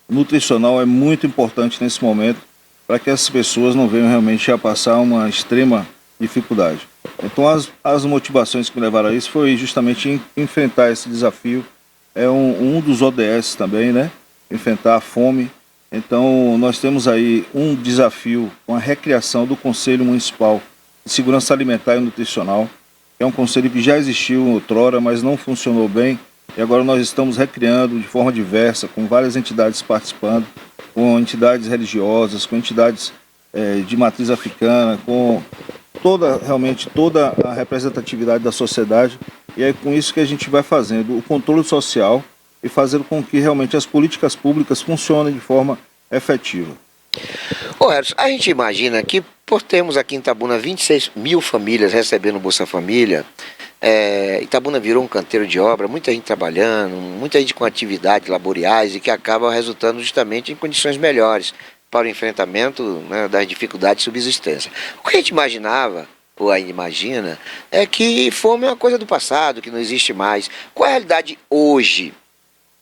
nutricional é muito importante nesse momento para que as pessoas não venham realmente a passar uma extrema dificuldade. Então as motivações que me levaram a isso foi justamente enfrentar esse desafio. É um dos ODS também, né? Enfrentar a fome. Então nós temos aí um desafio com a recriação do Conselho Municipal de Segurança Alimentar e Nutricional, que é um conselho que já existiu outrora, mas não funcionou bem, e agora nós estamos recriando de forma diversa, com várias entidades participando, com entidades religiosas, com entidades de matriz africana, com realmente toda a representatividade da sociedade, e é com isso que a gente vai fazendo o controle social e fazendo com que realmente as políticas públicas funcionem de forma efetiva. Ô Edson, a gente imagina que por termos aqui em Itabuna 26 mil famílias recebendo Bolsa Família, Itabuna virou um canteiro de obra, muita gente trabalhando, muita gente com atividades laboriais e que acaba resultando justamente em condições melhores para o enfrentamento, né, das dificuldades de subsistência. O que a gente imaginava, ou ainda imagina, é que fome é uma coisa do passado, que não existe mais. Qual é a realidade hoje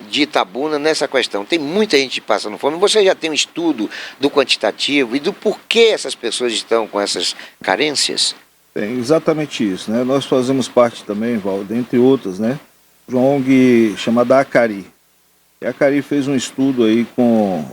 de Itabuna nessa questão? Tem muita gente passando fome. Você já tem um estudo do quantitativo e do porquê essas pessoas estão com essas carências? Tem exatamente isso, né? Nós fazemos parte também, Val, dentre outras, né, de uma ONG chamada Acari. E a Acari fez um estudo aí com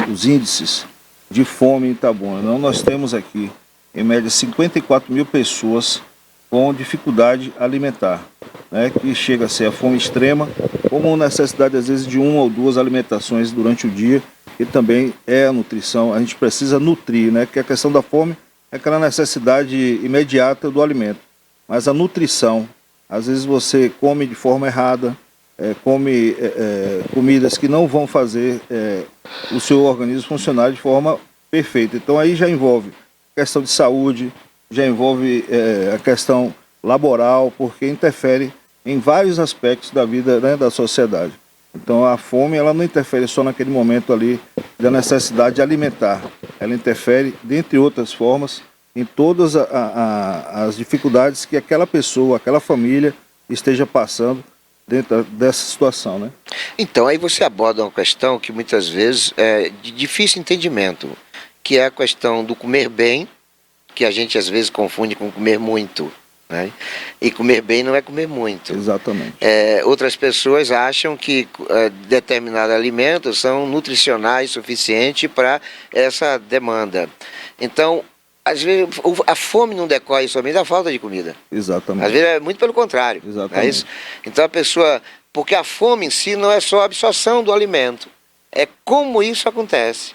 os índices de fome em Itabuna. Então, nós temos aqui, em média, 54 mil pessoas com dificuldade alimentar, né, que chega a ser a fome extrema, como necessidade, às vezes, de uma ou duas alimentações durante o dia, e também é a nutrição. A gente precisa nutrir, né, que a questão da fome é aquela necessidade imediata do alimento, mas a nutrição, às vezes você come de forma errada, come comidas que não vão fazer o seu organismo funcionar de forma perfeita. Então aí já envolve a questão de saúde, já envolve a questão laboral, porque interfere em vários aspectos da vida, né, da sociedade. Então a fome, ela não interfere só naquele momento ali da necessidade alimentar, ela interfere, dentre outras formas, em todas as dificuldades que aquela pessoa, aquela família esteja passando dentro dessa situação, né? Então aí você aborda uma questão que muitas vezes é de difícil entendimento, que é a questão do comer bem, que a gente às vezes confunde com comer muito, né? E comer bem não é comer muito. Exatamente. Outras pessoas acham que determinados alimentos são nutricionais suficientes para essa demanda. Então, às vezes, a fome não decorre somente da falta de comida. Exatamente. Às vezes é muito pelo contrário. Exatamente. Não é isso? Então a pessoa... Porque a fome em si não é só a absorção do alimento. É como isso acontece.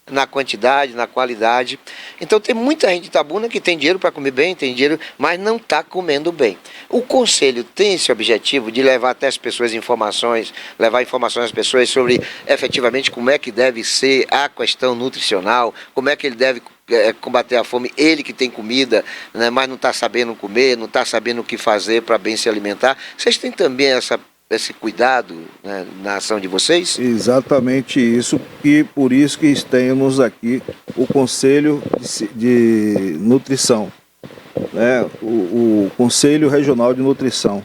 Na quantidade, na qualidade. Então tem muita gente de Itabuna que tem dinheiro para comer bem, tem dinheiro, mas não está comendo bem. O Conselho tem esse objetivo de levar até as pessoas informações, levar informações às pessoas sobre efetivamente como é que deve ser a questão nutricional, como é que ele deve combater a fome, ele que tem comida, né, mas não está sabendo comer, não está sabendo o que fazer para bem se alimentar. Vocês têm também esse cuidado, né, na ação de vocês? Exatamente isso, e por isso que temos aqui o Conselho de Nutrição, né, o Conselho Regional de Nutrição.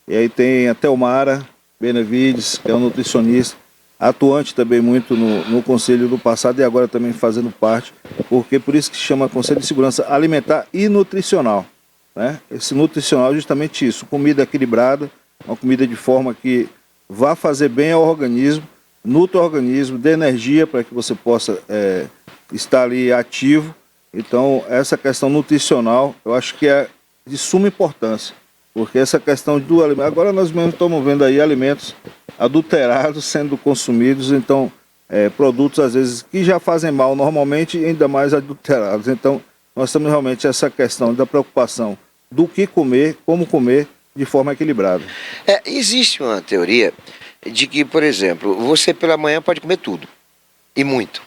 E aí tem a Telmara Benevides, que é um nutricionista, atuante também muito no Conselho do passado e agora também fazendo parte, porque por isso que se chama Conselho de Segurança Alimentar e Nutricional, né? Esse nutricional é justamente isso, comida equilibrada, uma comida de forma que vá fazer bem ao organismo, nutre o organismo, dê energia para que você possa estar ali ativo. Então essa questão nutricional eu acho que é de suma importância, porque essa questão do alimento, agora nós mesmo estamos vendo aí alimentos adulterados sendo consumidos, então produtos às vezes que já fazem mal normalmente, ainda mais adulterados. Então nós temos realmente essa questão da preocupação do que comer, como comer de forma equilibrada. Existe uma teoria de que, por exemplo, você pela manhã pode comer tudo, e muito.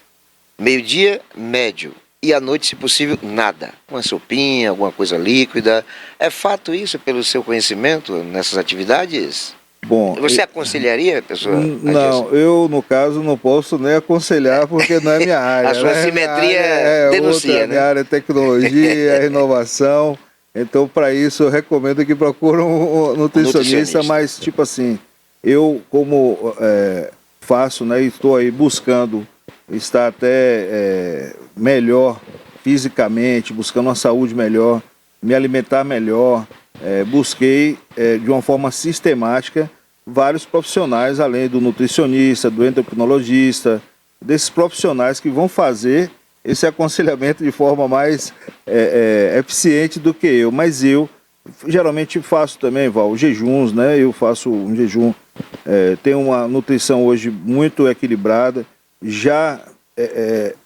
Meio-dia, médio. E à noite, se possível, nada. Uma sopinha, alguma coisa líquida. É fato isso pelo seu conhecimento nessas atividades? Bom, Você aconselharia a pessoa? Não, eu no caso não posso nem aconselhar porque não é minha área. A sua né? simetria denuncia, outra, né? Minha área é tecnologia, inovação. Então, para isso, eu recomendo que procure um nutricionista, mas tipo assim, eu como faço, né, estou aí buscando estar até melhor fisicamente, buscando uma saúde melhor, me alimentar melhor, busquei de uma forma sistemática vários profissionais, além do nutricionista, do endocrinologista, desses profissionais que vão fazer esse aconselhamento de forma mais eficiente do que eu. Mas eu geralmente faço também, Val, jejuns, né? Eu faço um jejum, tenho uma nutrição hoje muito equilibrada, já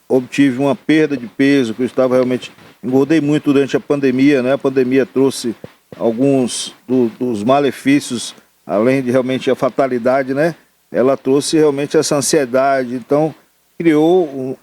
obtive uma perda de peso, que eu estava realmente, engordei muito durante a pandemia, né? A pandemia trouxe alguns dos malefícios, além de realmente a fatalidade, né? Ela trouxe realmente essa ansiedade, então eu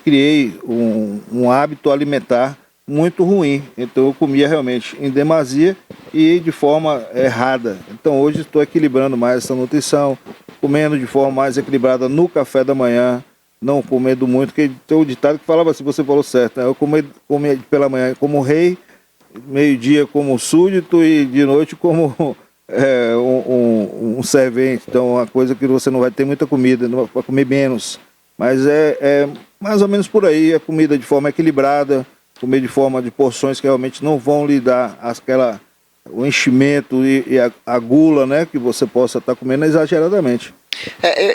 criei um hábito alimentar muito ruim, então eu comia realmente em demasia e de forma errada. Então hoje estou equilibrando mais essa nutrição, comendo de forma mais equilibrada no café da manhã, não comendo muito, porque tem um ditado que falava assim, você falou certo, né? Eu comia pela manhã como rei, meio-dia como súdito e de noite como um servente. Então, uma coisa que você não vai ter muita comida, não vai comer menos. Mas é mais ou menos por aí, a comida de forma equilibrada, comer de forma de porções que realmente não vão lhe dar o enchimento e a gula, né, que você possa estar comendo exageradamente.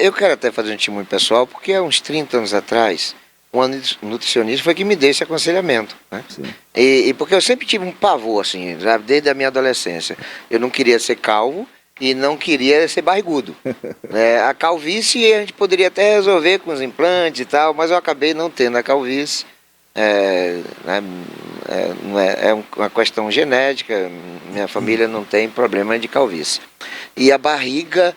Eu quero até fazer um testemunho pessoal, porque há uns 30 anos atrás, uma nutricionista foi que me deu esse aconselhamento, né? E porque eu sempre tive um pavor, assim, já desde a minha adolescência. Eu não queria ser calvo e não queria ser barrigudo. A calvície a gente poderia até resolver com os implantes e tal, mas eu acabei não tendo a calvície. É uma questão genética, minha família não tem problema de calvície. E a barriga,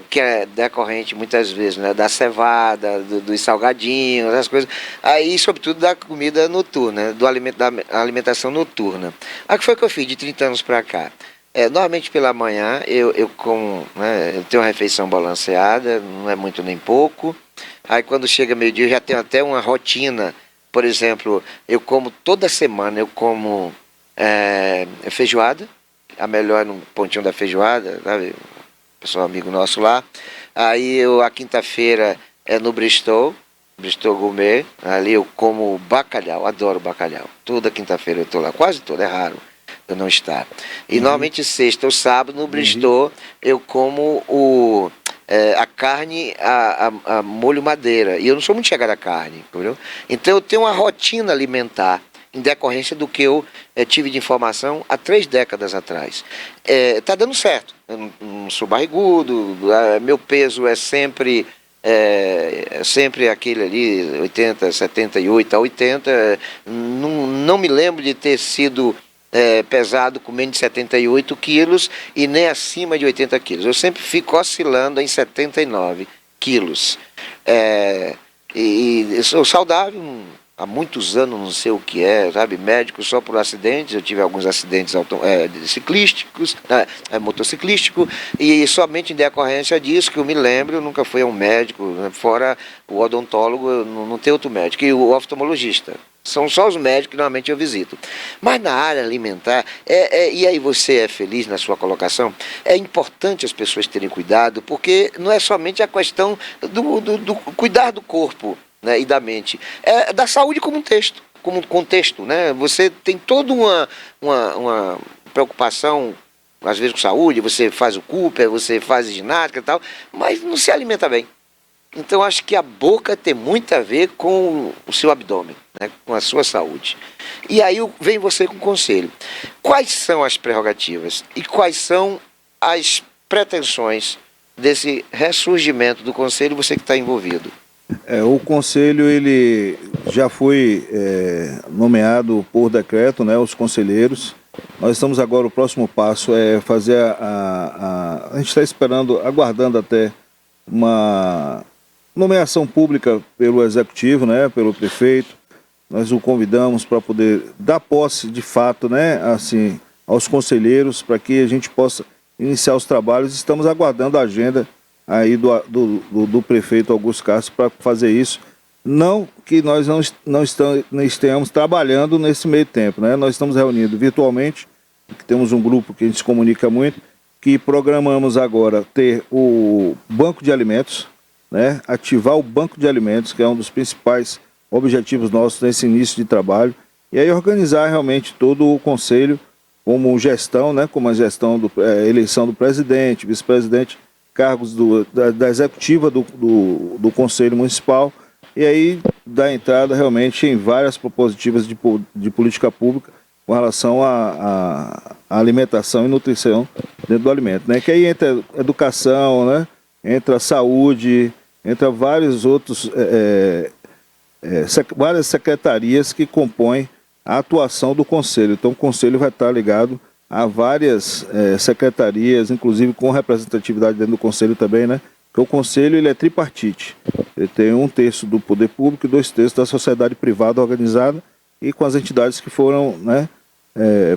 que é decorrente muitas vezes, né, da cevada, dos salgadinhos, essas coisas, aí sobretudo da comida noturna, da alimentação noturna. O que foi que eu fiz de 30 anos para cá? Normalmente pela manhã eu como, né, eu tenho uma refeição balanceada, não é muito nem pouco. Aí quando chega meio-dia eu já tenho até uma rotina. Por exemplo, eu como toda semana, eu como feijoada, a melhor no pontinho da feijoada, sabe? Pessoal amigo nosso lá. Aí a quinta-feira é no Bristol Gourmet, ali eu como bacalhau, adoro bacalhau. Toda quinta-feira eu estou lá, quase toda, é raro eu não estar. E normalmente sexta ou sábado no Bristol eu como a carne a molho madeira. E eu não sou muito chegado à carne, entendeu? Então eu tenho uma rotina alimentar em decorrência do que eu tive de informação há 3 décadas atrás. Tá dando certo. Eu não sou barrigudo, meu peso é sempre aquele ali, 80, 78 a 80. Não me lembro de ter sido pesado com menos de 78 quilos e nem acima de 80 quilos. Eu sempre fico oscilando em 79 quilos. E eu sou saudável há muitos anos, não sei o que sabe, médico só por acidentes. Eu tive alguns acidentes ciclísticos, motociclístico, e somente em decorrência disso que eu me lembro, eu nunca fui a um médico, né, fora o odontólogo, não tem outro médico, e o oftalmologista. São só os médicos que normalmente eu visito. Mas na área alimentar, e aí você é feliz na sua colocação, é importante as pessoas terem cuidado, porque não é somente a questão do cuidar do corpo, né, e da mente, é da saúde como contexto, né? Você tem toda uma preocupação, às vezes com saúde, você faz o Cooper, você faz ginástica e tal, mas não se alimenta bem. Então acho que a boca tem muito a ver com o seu abdômen, né, com a sua saúde. E aí vem você com conselho. Quais são as prerrogativas e quais são as pretensões desse ressurgimento do conselho, você que está envolvido? O conselho ele já foi nomeado por decreto, né, os conselheiros. Nós estamos agora, o próximo passo é fazer a gente está esperando, aguardando até uma nomeação pública pelo executivo, né, pelo prefeito. Nós o convidamos para poder dar posse de fato, né, assim, aos conselheiros, para que a gente possa iniciar os trabalhos. Estamos aguardando a agenda aí do prefeito Augusto Castro para fazer isso. Não que nós não estejamos trabalhando nesse meio tempo, né? Nós estamos reunidos virtualmente, temos um grupo que a gente se comunica muito, que programamos agora ter o banco de alimentos, né? Ativar o banco de alimentos, que é um dos principais objetivos nossos nesse início de trabalho, e aí organizar realmente todo o conselho como gestão, né? Como a gestão eleição do presidente, vice-presidente, cargos da executiva do Conselho Municipal, e aí dar entrada realmente em várias propositivas de política pública com relação à alimentação e nutrição dentro do alimento, né? Que aí entra educação, né? Entra saúde, entra vários outros, várias secretarias que compõem a atuação do Conselho. Então o Conselho vai estar ligado a várias secretarias, inclusive com representatividade dentro do Conselho também, né? Porque o Conselho ele é tripartite. Ele tem 1/3 do poder público e 2/3 da sociedade privada organizada e com as entidades que foram, né,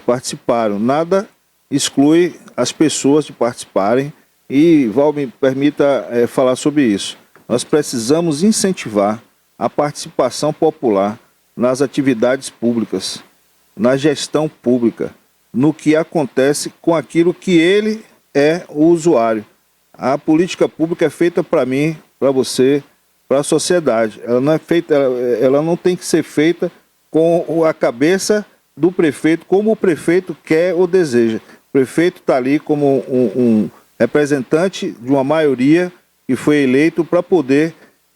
participaram. Nada exclui as pessoas de participarem e, Val, me permita falar sobre isso. Nós precisamos incentivar a participação popular nas atividades públicas, na gestão pública, no que acontece com aquilo que ele é o usuário. A política pública é feita para mim, para você, para a sociedade. Ela não é feita, ela não tem que ser feita com a cabeça do prefeito, como o prefeito quer ou deseja. O prefeito está ali como um representante de uma maioria que foi eleito para poder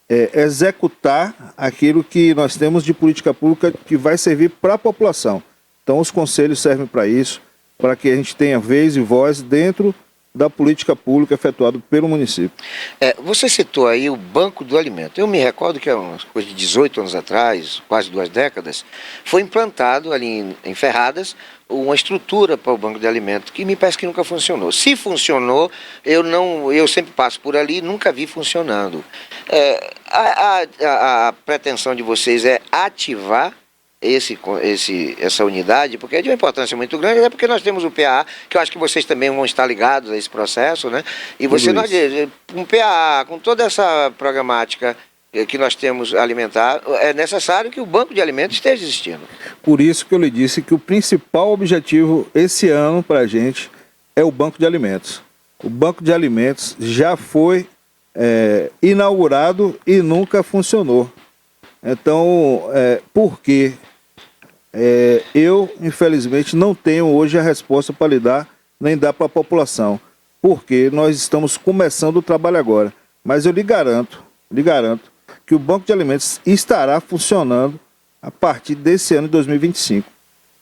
executar aquilo que nós temos de política pública que vai servir para a população. Então os conselhos servem para isso, para que a gente tenha vez e voz dentro da política pública efetuada pelo município. Você citou aí o Banco do Alimento. Eu me recordo que há umas coisa de 18 anos atrás, quase 2 décadas, foi implantado ali em Ferradas uma estrutura para o Banco de Alimento que me parece que nunca funcionou. Se funcionou, eu sempre passo por ali e nunca vi funcionando. A pretensão de vocês é ativar essa unidade, porque é de uma importância muito grande, é porque nós temos o PAA, que eu acho que vocês também vão estar ligados a esse processo, né? E você, um PAA, com toda essa programática que nós temos alimentar, é necessário que o Banco de Alimentos esteja existindo. Por isso que eu lhe disse que o principal objetivo esse ano para a gente é o Banco de Alimentos. O Banco de Alimentos já foi inaugurado e nunca funcionou. Então, por quê? Eu, infelizmente, não tenho hoje a resposta para lhe dar, nem dar para a população, porque nós estamos começando o trabalho agora. Mas eu lhe garanto que o Banco de Alimentos estará funcionando a partir desse ano de 2025,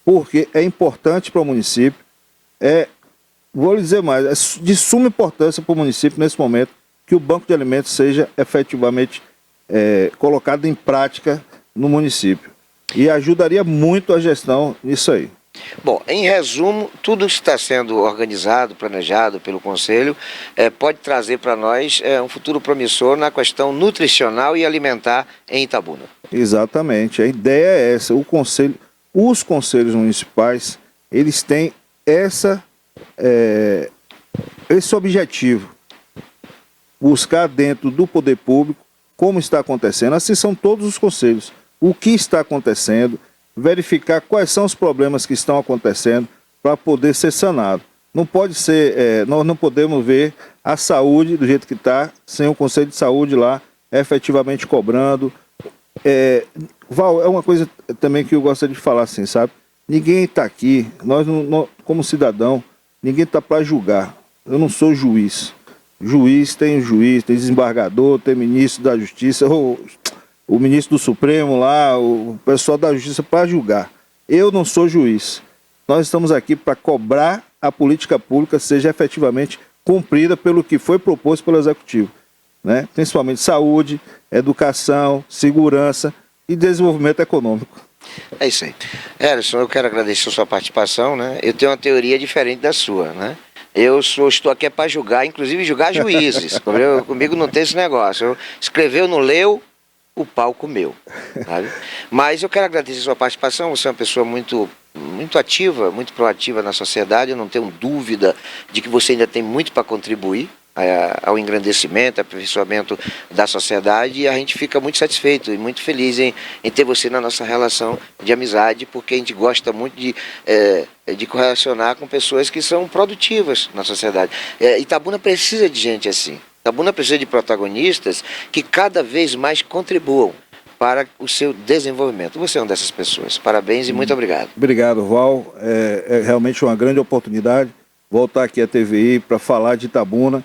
porque é importante para o município, vou lhe dizer mais, é de suma importância para o município nesse momento que o Banco de Alimentos seja efetivamente colocado em prática no município. E ajudaria muito a gestão nisso aí. Bom, em resumo, tudo que está sendo organizado, planejado pelo Conselho, pode trazer para nós um futuro promissor na questão nutricional e alimentar em Itabuna. Exatamente, a ideia é essa. Os conselhos municipais, eles têm esse objetivo, buscar dentro do poder público como está acontecendo. Assim são todos os conselhos. O que está acontecendo, verificar quais são os problemas que estão acontecendo para poder ser sanado. Não pode ser, nós não podemos ver a saúde do jeito que está, sem o Conselho de Saúde lá efetivamente cobrando. Val, é uma coisa também que eu gostaria de falar assim, sabe? Ninguém está aqui, nós como cidadão, ninguém está para julgar. Eu não sou juiz. Juiz, tem desembargador, tem ministro da Justiça, o ministro do Supremo lá, o pessoal da Justiça para julgar. Eu não sou juiz. Nós estamos aqui para cobrar a política pública seja efetivamente cumprida pelo que foi proposto pelo Executivo, né? Principalmente saúde, educação, segurança e desenvolvimento econômico. É isso aí. Herson, eu quero agradecer a sua participação, né? Eu tenho uma teoria diferente da sua, né? Estou aqui para julgar, inclusive julgar juízes. Comigo não tem esse negócio. Escreveu, não leu, o pau comeu. Sabe? Mas eu quero agradecer a sua participação. Você é uma pessoa muito ativa, muito proativa na sociedade. Eu não tenho dúvida de que você ainda tem muito para contribuir ao engrandecimento, aperfeiçoamento da sociedade, e a gente fica muito satisfeito e muito feliz em ter você na nossa relação de amizade, porque a gente gosta muito de correlacionar com pessoas que são produtivas na sociedade. Itabuna precisa de gente assim. Itabuna precisa de protagonistas que cada vez mais contribuam para o seu desenvolvimento. Você é uma dessas pessoas. Parabéns e muito obrigado. Obrigado, Val. É realmente uma grande oportunidade voltar aqui à TVI para falar de Itabuna.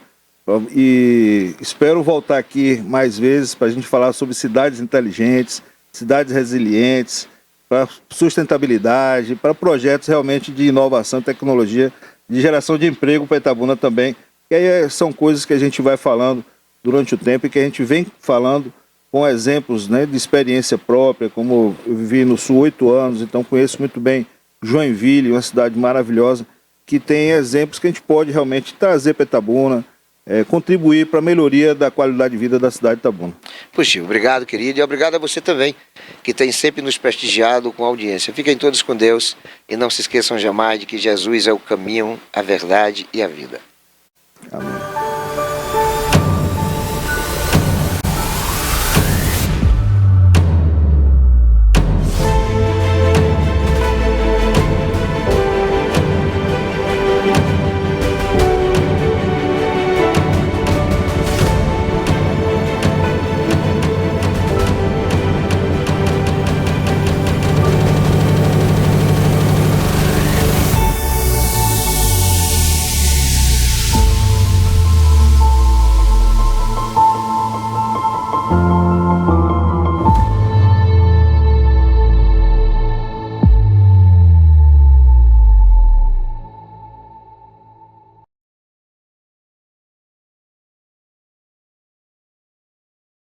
E espero voltar aqui mais vezes para a gente falar sobre cidades inteligentes, cidades resilientes, para sustentabilidade, para projetos realmente de inovação e tecnologia, de geração de emprego para Itabuna também. E aí são coisas que a gente vai falando durante o tempo e que a gente vem falando com exemplos, né, de experiência própria, como eu vivi no Sul 8 anos, então conheço muito bem Joinville, uma cidade maravilhosa, que tem exemplos que a gente pode realmente trazer para Itabuna, contribuir para a melhoria da qualidade de vida da cidade de Itabuna. Puxa, obrigado, querido, e obrigado a você também, que tem sempre nos prestigiado com a audiência. Fiquem todos com Deus e não se esqueçam jamais de que Jesus é o caminho, a verdade e a vida. Amém.